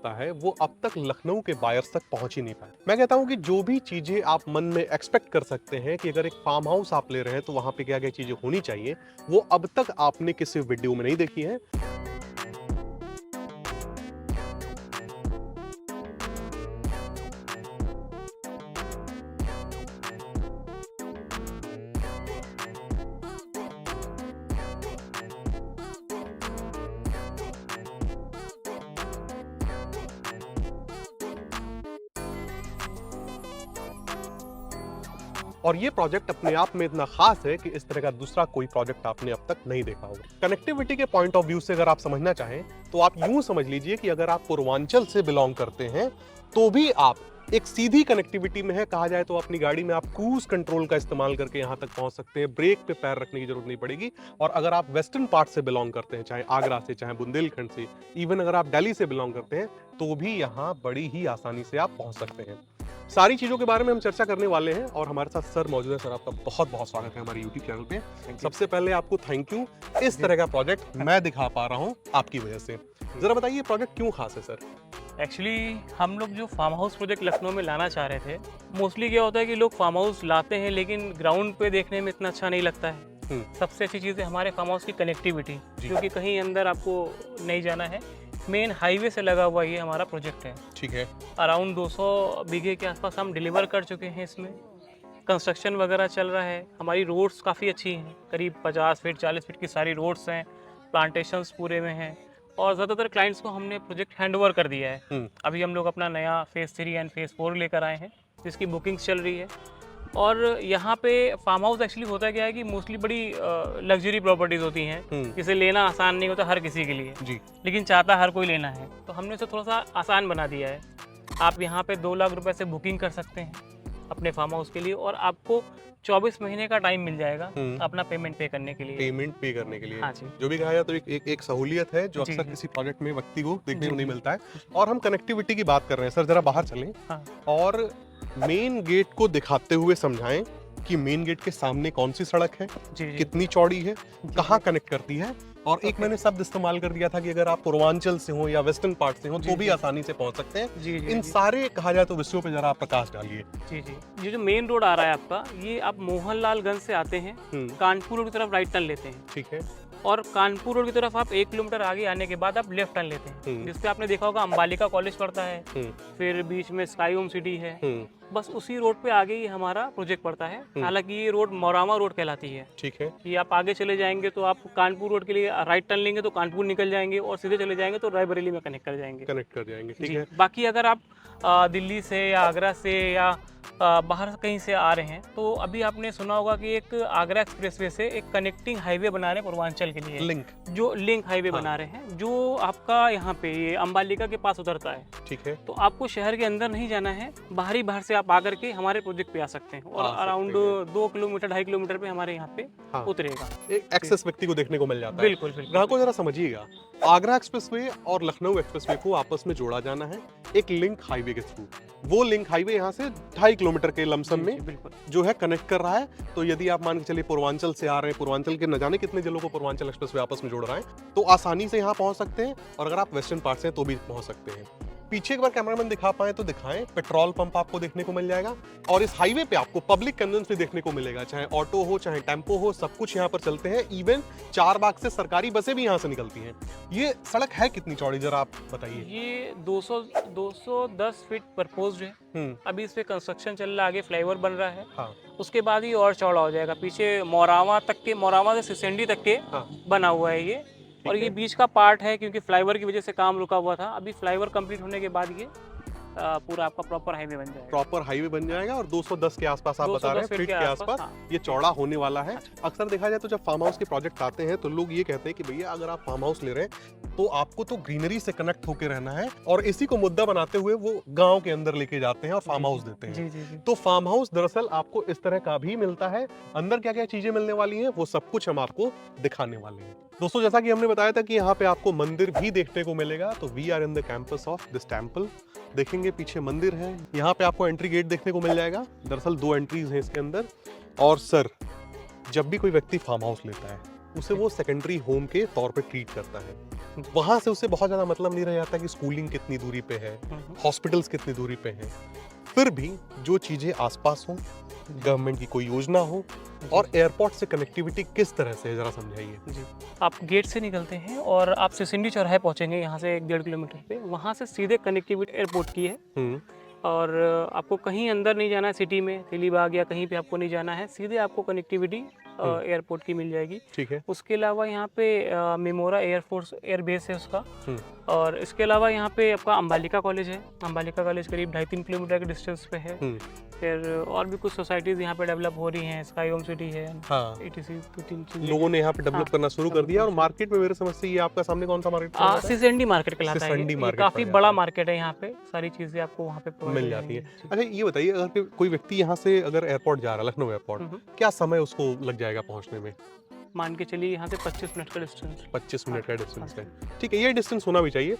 होता है वो अब तक लखनऊ के बायर्स तक पहुंच ही नहीं पाए। मैं कहता हूं कि जो भी चीजें आप मन में एक्सपेक्ट कर सकते हैं कि अगर एक फार्म हाउस आप ले रहे हैं तो वहां पे क्या क्या चीजें होनी चाहिए, वो अब तक आपने किसी वीडियो में नहीं देखी है। और ये प्रोजेक्ट अपने आप में इतना खास है कि इस तरह का दूसरा कोई प्रोजेक्ट आपने अब तक नहीं देखा होगा। कनेक्टिविटी के पॉइंट ऑफ व्यू से अगर आप समझना चाहें तो आप यूं समझ लीजिए कि अगर आप पूर्वांचल से बिलोंग करते हैं तो भी आप एक सीधी कनेक्टिविटी में है। कहा जाए तो अपनी गाड़ी में आप क्रूज कंट्रोल का इस्तेमाल करके यहां तक पहुंच सकते हैं, ब्रेक पे पैर रखने की जरूरत नहीं पड़ेगी। और अगर आप वेस्टर्न पार्ट से बिलोंग करते हैं, चाहे आगरा से, चाहे बुंदेलखंड से, इवन अगर आप दिल्ली से बिलोंग करते हैं, तो भी यहाँ बड़ी ही आसानी से आप पहुंच सकते हैं। सारी चीजों के बारे में हम चर्चा करने वाले हैं और हमारे साथ सर मौजूद है। सर, आपका बहुत बहुत स्वागत है हमारे यूट्यूब चैनल पे। सबसे पहले आपको थैंक यू, इस तरह का प्रोजेक्ट मैं दिखा पा रहा हूँ आपकी वजह से। जरा बताइए प्रोजेक्ट क्यों खास है सर? एक्चुअली हम लोग जो फार्म हाउस प्रोजेक्ट लखनऊ में लाना चाह रहे थे, मोस्टली क्या होता है कि लोग फार्म हाउस लाते हैं लेकिन ग्राउंड पे देखने में इतना अच्छा नहीं लगता है। सबसे अच्छी चीज़ है हमारे फार्म हाउस की कनेक्टिविटी, क्योंकि कहीं अंदर आपको नहीं जाना है, मेन हाईवे से लगा हुआ ये हमारा प्रोजेक्ट है। ठीक है। अराउंड 200 बीघे के आसपास हम डिलीवर कर चुके हैं। इसमें कंस्ट्रक्शन वगैरह चल रहा है। हमारी रोड्स काफ़ी अच्छी हैं, करीब 50 फीट 40 फीट की सारी रोड्स हैं, प्लांटेशंस पूरे में हैं और ज़्यादातर क्लाइंट्स को हमने प्रोजेक्ट हैंड ओवर कर दिया है। अभी हम लोग अपना नया फेज़ 3 एंड फेज़ 4 लेकर आए हैं, जिसकी बुकिंग्स चल रही है। और यहाँ पे फार्म हाउस एक्चुअली होता क्या है कि मोस्टली बड़ी लग्जरी प्रॉपर्टीज होती हैं, जिसे लेना आसान नहीं होता हर किसी के लिए जी। लेकिन चाहता हर कोई लेना है, तो हमने इसे थोड़ा सा आसान बना दिया है। आप यहाँ पे 2 लाख रुपए से बुकिंग कर सकते हैं अपने फार्म हाउस के लिए और आपको 24 महीने का टाइम मिल जाएगा अपना पेमेंट पे करने के लिए। पेमेंट पे करने के लिए। हाँ जी। जो भी कहा जाए तो एक सहूलियत है जो अक्सर किसी प्रोजेक्ट में व्यक्ति को देखने को नहीं मिलता है। और हम कनेक्टिविटी की बात कर रहे हैं सर, जरा बाहर चलें। हाँ। और मेन गेट को दिखाते हुए समझाएं कि मेन गेट के सामने कौन सी सड़क है, कितनी चौड़ी है, कहाँ कनेक्ट करती है। और एक मैंने शब्द इस्तेमाल कर दिया था कि अगर आप पूर्वांचल से हो या वेस्टर्न पार्ट से हो तो भी आसानी से पहुंच सकते हैं। इन सारे कहा जाए तो विषयों पे जरा आप प्रकाश डालिए। जी जी, ये जो मेन रोड आ रहा है आपका, ये आप मोहनलालगंज से आते हैं, कानपुर रोड की तरफ राइट टर्न लेते हैं। ठीक है। और कानपुर रोड की तरफ आप 1 किलोमीटर आगे आने के बाद आप लेफ्ट टर्न लेते हैं, जिसपे आपने देखा होगा अंबालिका कॉलेज पड़ता है, फिर बीच में स्काई होम सिटी है। बस उसी रोड पे आगे ही हमारा प्रोजेक्ट पड़ता है। हालांकि ये रोड मौरामा रोड कहलाती है। ठीक है। ये आप आगे चले जाएंगे तो आप कानपुर रोड के लिए राइट टर्न लेंगे तो कानपुर निकल जाएंगे और सीधे चले जाएंगे तो रायबरेली में कनेक्ट कर जाएंगे। ठीक है। बाकी अगर आप दिल्ली से या आगरा से या बाहर कहीं से आ रहे हैं तो अभी आपने सुना होगा कि एक आगरा एक्सप्रेसवे से एक कनेक्टिंग हाईवे बना रहे हैं पूर्वांचल के लिए, लिंक हाईवे बना रहे हैं, जो आपका यहाँ पे ये अंबालिका के पास उतरता है। ठीक है। तो आपको शहर के अंदर नहीं जाना है, बाहर से आप आकर के हमारे प्रोजेक्ट पे आ सकते हैं और अराउंड 2 किलोमीटर 2.5 किलोमीटर पे हमारे यहाँ पे उतरेगा। एक एक्सेस व्यक्ति को देखने को मिल जाता है। बिल्कुल। ग्राहकों जरा समझिएगा, आगरा एक्सप्रेसवे और लखनऊ एक्सप्रेसवे को आपस में जोड़ा जाना है एक लिंक हाईवे के थ्रू। वो लिंक हाईवे यहाँ से 2.5 किलोमीटर के लमसम में जो है कनेक्ट कर रहा है। तो यदि आप मान के चलिए पूर्वांचल से आ रहे हैं, पूर्वांचल के न जाने कितने जिलों को पूर्वांचल एक्सप्रेसवे आपस में जोड़ रहा है, तो आसानी से यहाँ पहुंच सकते हैं। और अगर आप वेस्टर्न पार्ट से हैं तो भी पहुंच सकते हैं। पीछे एक बार कैमरामैन दिखा पाए तो दिखाएं, पेट्रोल पंप आपको देखने को मिल जाएगा। और इस हाईवे पे आपको पब्लिक कन्वेंस भी देखने को मिलेगा, चाहे ऑटो हो चाहे टेम्पो हो, सब कुछ यहाँ पर चलते हैं। इवन 4 बाग से सरकारी बसें भी यहाँ से निकलती हैं। ये सड़क है कितनी चौड़ी जरा आप बताइए? ये 210 फीट प्रपोज्ड है। अभी इस पे कंस्ट्रक्शन चल रहा है, आगे फ्लाईओवर बन रहा है। हाँ। उसके बाद ही और चौड़ा हो जाएगा। पीछे मौरामा से सिसंडी तक के बना हुआ है ये। और ये बीच का पार्ट है क्योंकि फ्लाईओवर की वजह से काम रुका हुआ था। अभी फ्लाईओवर कंप्लीट होने के बाद ये पूरा आपका प्रॉपर हाईवे बन जाएगा। प्रॉपर हाईवे बन जाएगा और 210 के आसपास आप बता रहे हैं फीट के आसपास ये चौड़ा होने वाला है। अक्सर देखा जाए तो जब फार्म हाउस के प्रोजेक्ट आते हैं तो लोग ये कहते हैं कि भैया अगर आप फार्म हाउस ले रहे हैं तो आपको तो ग्रीनरी से कनेक्ट होकर रहना है, और इसी को मुद्दा बनाते हुए वो गांव के अंदर लेके जाते हैं और फार्म हाउस देते हैं। तो फार्म हाउस दरअसल आपको इस तरह का भी मिलता है। अंदर क्या क्या चीजें मिलने वाली हैं वो सब कुछ हम आपको दिखाने वाले हैं। दोस्तों, जैसा कि हमने बताया था कि यहाँ पे आपको मंदिर भी देखने को मिलेगा, तो we are in the campus of this temple. देखेंगे पीछे मंदिर है, यहाँ पे आपको एंट्री गेट देखने को मिल जाएगा। दरअसल 2 एंट्रीज हैं इसके अंदर। और सर, जब भी कोई व्यक्ति फार्म हाउस लेता है उसे वो सेकेंडरी होम के तौर पे ट्रीट करता है। वहां से उसे बहुत ज्यादा मतलब नहीं रह जाता कि स्कूलिंग कितनी दूरी पे है, हॉस्पिटल्स कितनी दूरी पे हैं। फिर भी जो चीजें आसपास हो, गवर्नमेंट की कोई योजना हो, और एयरपोर्ट से कनेक्टिविटी किस तरह से है, जरा समझाइए। जी, आप गेट से निकलते हैं और आप सिसिंडी चौराहे पहुंचेंगे, यहाँ से 1-1.5 किलोमीटर पे। वहाँ से सीधे कनेक्टिविटी एयरपोर्ट की है और आपको कहीं अंदर नहीं जाना है सिटी में, तेलीबाग या कहीं पे आपको नहीं जाना है, सीधे आपको कनेक्टिविटी एयरपोर्ट की मिल जाएगी। ठीक है। उसके अलावा यहाँ पे मेमोरा एयरफोर्स एयरबेस है उसका, और इसके अलावा यहाँ पे आपका अंबालिका कॉलेज है। अंबालिका कॉलेज करीब 2.5-3 किलोमीटर के डिस्टेंस पे है। फिर और भी कुछ सोसाइटीज यहाँ पे डेवलप हो रही हैं, स्काई होम सिटी है, हाँ, ETC 2-3 चीजें लोगों ने यहाँ पे डेवलप करना शुरू कर दिया। और मार्केट में मेरे समझ से ये आपका सामने कौन सा मार्केट सिसंडी मार्केट कहलाता है। सिसंडी ये मार्केट काफी पड़ बड़ा जाता है। मार्केट है, यहाँ पे सारी चीजें आपको वहाँ पे provide मिल हो जाती है। जाएंगी। अच्छा ये बताइए, अगर कोई व्यक्ति यहाँ से अगर एयरपोर्ट जा रहा है, लखनऊ एयरपोर्ट, क्या समय उसको लग जाएगा पहुँचने में? मान के चलिए यहाँ से 25 मिनट का डिस्टेंस। 25 मिनट का डिस्टेंस है। ठीक है, ये डिस्टेंस होना भी चाहिए।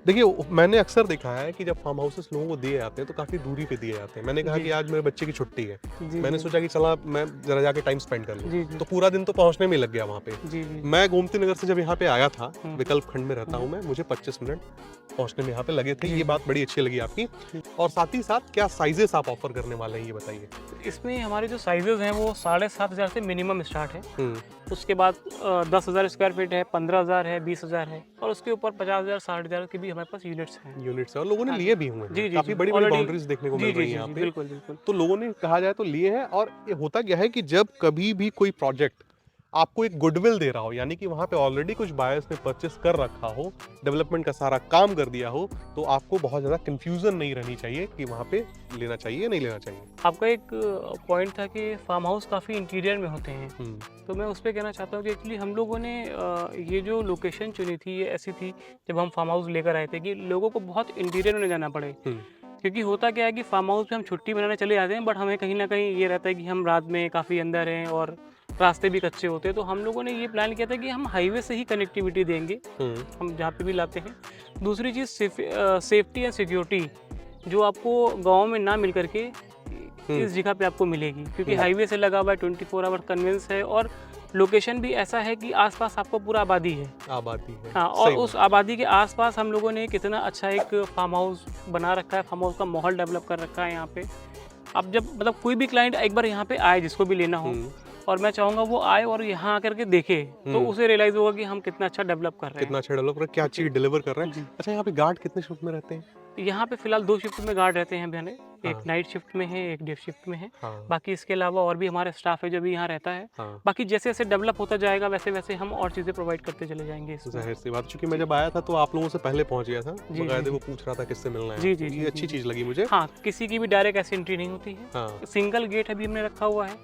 देखिए, मैंने अक्सर देखा है कि जब फार्म हाउसेस लोगों को दिए जाते हैं तो काफी दूरी पे दिए जाते हैं। मैंने कहा जी। कि आज मेरे बच्चे की छुट्टी है, जी, मैंने जी, सोचा कि चला मैं जरा जाके टाइम स्पेंड कर जी, लूँ, जी, तो पूरा दिन तो पहुंचने में ही लग गया वहाँ पे। जी, जी, मैं गोमती नगर से जब यहाँ पे आया था, हम्म। विकल्प खंड में रहता हूँ मैं, मुझे 25 मिनट पहुंचने में यहाँ पे लगे थे। जी, ये जी। बात बड़ी अच्छी लगी आपकी। और साथ ही साथ क्या साइजेस आप ऑफर करने वाले हैं, ये बताइए। इसमें हमारे जो साइजेस हैं वो 7,500 से मिनिमम स्टार्ट है। हम्म, उसके बाद 10,000 स्क्वायर फीट है, 15,000 है, 20,000 है, और उसके ऊपर 50,000 60,000 के भी हमारे पास यूनिट्स हैं। यूनिट्स है और लोगों ने हाँ जी। लिए भी हुए जी, हैं, जी, काफी जी, बड़ी बड़ी already- बाउंड्रीज देखने को जी, मिल जी, रही जी, है यहाँ जी, पे। बिल्कुल बिल्कुल। तो लोगों ने कहा जाए तो लिए हैं। और ये होता क्या है कि जब कभी भी कोई प्रोजेक्ट आपको एक गुडविल दे रहा हो, यानी कि वहाँ पे ऑलरेडी कुछ बायर्स ने परचेस कर रखा हो, डेवलपमेंट का सारा काम कर दिया हो, तो आपको बहुत ज़्यादा कंफ्यूजन नहीं रहनी चाहिए कि वहाँ पे लेना चाहिए या नहीं लेना चाहिए। आपका एक पॉइंट था कि फार्म हाउस काफ़ी इंटीरियर में होते हैं, हम्म, तो मैं उस पर कहना चाहता हूँ कि एक्चुअली हम लोगों ने ये जो लोकेशन चुनी थी ये ऐसी थी, जब हम फार्म हाउस लेकर आए थे, कि लोगों को बहुत इंटीरियर में जाना पड़े। क्योंकि होता क्या है कि फार्म हाउस में हम छुट्टी मनाने चले जाते हैं, बट हमें कहीं ना कहीं ये रहता है कि हम रात में काफ़ी अंदर हैं और रास्ते भी कच्चे होते हैं। तो हम लोगों ने ये प्लान किया था कि हम हाईवे से ही कनेक्टिविटी देंगे, हम जहाँ पे भी लाते हैं। दूसरी चीज़ सेफ्टी एंड सिक्योरिटी, जो आपको गांव में ना मिल करके इस जगह पे आपको मिलेगी, क्योंकि हाईवे से लगा हुआ है, 24 आवर कन्वेंस है, और लोकेशन भी ऐसा है कि आसपास आपको पूरा आबादी है। आबादी है। हाँ, और सही उस आबादी के आसपास हम लोगों ने कितना अच्छा एक फार्म हाउस बना रखा है, फार्म हाउस का माहौल डेवलप कर रखा है यहाँ पे। अब जब मतलब कोई भी क्लाइंट एक बार यहाँ पे आए, जिसको भी लेना हो, और मैं चाहूँगा वो आए और यहाँ आकर के देखे, तो उसे रियलाइज होगा कि हम कितना अच्छा डेवलप कर रहे हैं। कितना अच्छा डेवलप कर रहे हैं, क्या चीज डिलीवर कर रहे हैं। जी। अच्छा, यहाँ पे गार्ड कितने शिफ्ट में रहते हैं? यहाँ पे फिलहाल 2 शिफ्ट में गार्ड रहते हैं अभी, एक हाँ। नाइट शिफ्ट में है, एक डे शिफ्ट में है। हाँ, बाकी इसके अलावा और भी हमारे स्टाफ है जो भी यहाँ रहता है। हाँ। बाकी जैसे जैसे डेवलप होता जाएगा वैसे वैसे हम और चीज़ें प्रोवाइड करते चले जाएंगे इसमें। जाहिर सी बात, क्योंकि मैं जब आया था तो आप लोगों से पहले पहुंच गया था, जी, बकायदे जी, वो पूछ रहा था किससे मिलना है। जी, आपको। जी, ये जी, अच्छी जी। चीज लगी मुझे। हाँ, किसी की भी डायरेक्ट ऐसी एंट्री नहीं होती है। हाँ, सिंगल गेट अभी हमने रखा हुआ है,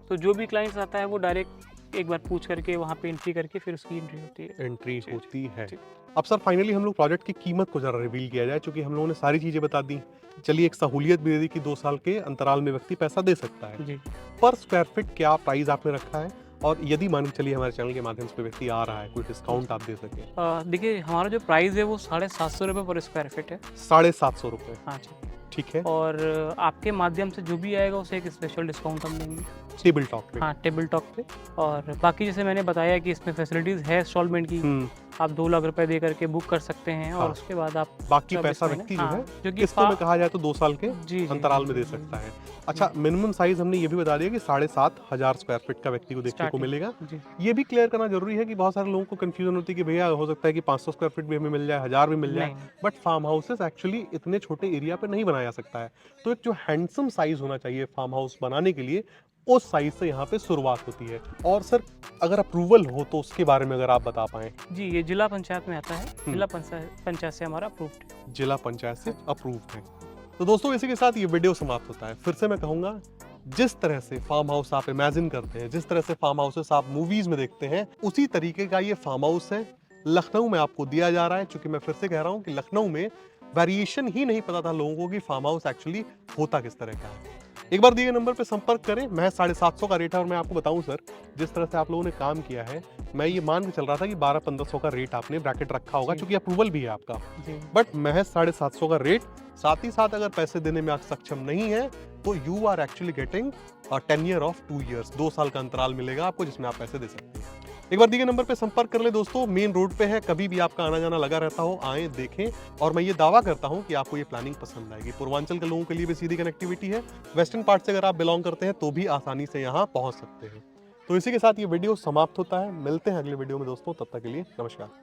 तो जो भी क्लाइंट्स आता है वो डायरेक्ट एक बार पूछ करके वहाँ पे एंट्री करके फिर उसकी एंट्री होती है। एंट्री जी, होती है। जी। अब सर फाइनली हम लोग प्रोजेक्ट की कीमत को जरा रिवील किया जाए, क्योंकि हम लोगों ने सारी चीजें बता दी। चलिए, एक सहूलियत भी दे दी कि 2 साल के अंतराल में व्यक्ति पैसा दे सकता है। जी। पर स्क्वायर फीट क्या प्राइस आपने रखा है, और यदि मान के चलिए हमारे चैनल के माध्यम से व्यक्ति आ रहा है, कोई डिस्काउंट आप दे सके? देखिए, हमारा जो प्राइस है वो 750 रुपये पर स्क्वायर फीट है। 750 रुपये। हाँ जी। ठीक है। और आपके माध्यम से जो भी आएगा उसे एक स्पेशल डिस्काउंट हम देंगे। टेबल टॉक पे। हाँ, टेबल टॉक पे। और बाकी जैसे मैंने बताया कि इसमें फैसिलिटीज़ है इंस्टॉलमेंट की, आप 2 लाख रुपए दे करके बुक कर सकते हैं, और हाँ। उसके बाद आप बाकी 24 पैसा महीने, व्यक्ति जो हाँ, है जो कि किस्तों में कहा जाए तो 2 साल के जी, जी, अंतराल जी, में दे जी, सकता जी, है। अच्छा, मिनिमम साइज हमने ये भी बता दिया कि 7,500 स्क्वायर फीट का व्यक्ति को देखने को Starting, मिलेगा। जी। ये भी क्लियर करना जरूरी है कि बहुत सारे लोगों को कंफ्यूजन होती है कि भैया हो सकता है कि 500 स्क्वायर फीट भी हमें मिल जाए, 1000 भी मिल जाए, नहीं, बट फार्म हाउसेस एक्चुअली इतने छोटे एरिया पे नहीं बनाया जा सकता है। तो एक जो हैंडसम साइज होना चाहिए फार्म हाउस बनाने के लिए, उस साइज से यहाँ पे शुरुआत होती है। और सर, अगर अप्रूवल हो तो उसके बारे में अगर आप बता पाएं। जी, ये जिला पंचायत में आता है, जिला पंचायत से हमारा अप्रूव्ड है। जिला पंचायत से अप्रूव्ड है। तो दोस्तों, इसी के साथ ये वीडियो समाप्त होता है। फिर से मैं कहूंगा, जिस तरह से फार्म हाउस आप इमेजिन करते हैं, जिस तरह से फार्म हाउसेस आप मूवीज में देखते हैं, उसी तरीके का ये फार्म हाउस है, लखनऊ में आपको दिया जा रहा है। क्योंकि मैं फिर से कह रहा हूँ कि लखनऊ में वेरिएशन ही नहीं पता था लोगों को कि फार्म हाउस एक्चुअली होता किस तरह का है। एक बार दिए नंबर पे संपर्क करें। मैं 750 का रेट है, और मैं आपको बताऊं सर, जिस तरह से आप लोगों ने काम किया है, मैं ये मान के चल रहा था कि 1200-1500 का रेट आपने ब्रैकेट रखा होगा, जी। क्योंकि अप्रूवल भी है आपका। जी। बट महज 750 का रेट, साथ ही साथ अगर पैसे देने में आप सक्षम नहीं है तो you are actually getting tenure of 2 years, 2 साल का अंतराल मिलेगा आपको जिसमें आप पैसे दे सकते हैं। एक बार दिए गए नंबर पे संपर्क कर ले दोस्तों, मेन रोड पे है, कभी भी आपका आना जाना लगा रहता हो, आए देखें। और मैं ये दावा करता हूँ कि आपको ये प्लानिंग पसंद आएगी। पूर्वांचल के लोगों के लिए भी सीधी कनेक्टिविटी है, वेस्टर्न पार्ट से अगर आप बिलोंग करते हैं तो भी आसानी से यहाँ पहुंच सकते हैं। तो इसी के साथ ये वीडियो समाप्त होता है, मिलते हैं अगले वीडियो में दोस्तों, तब तक के लिए नमस्कार।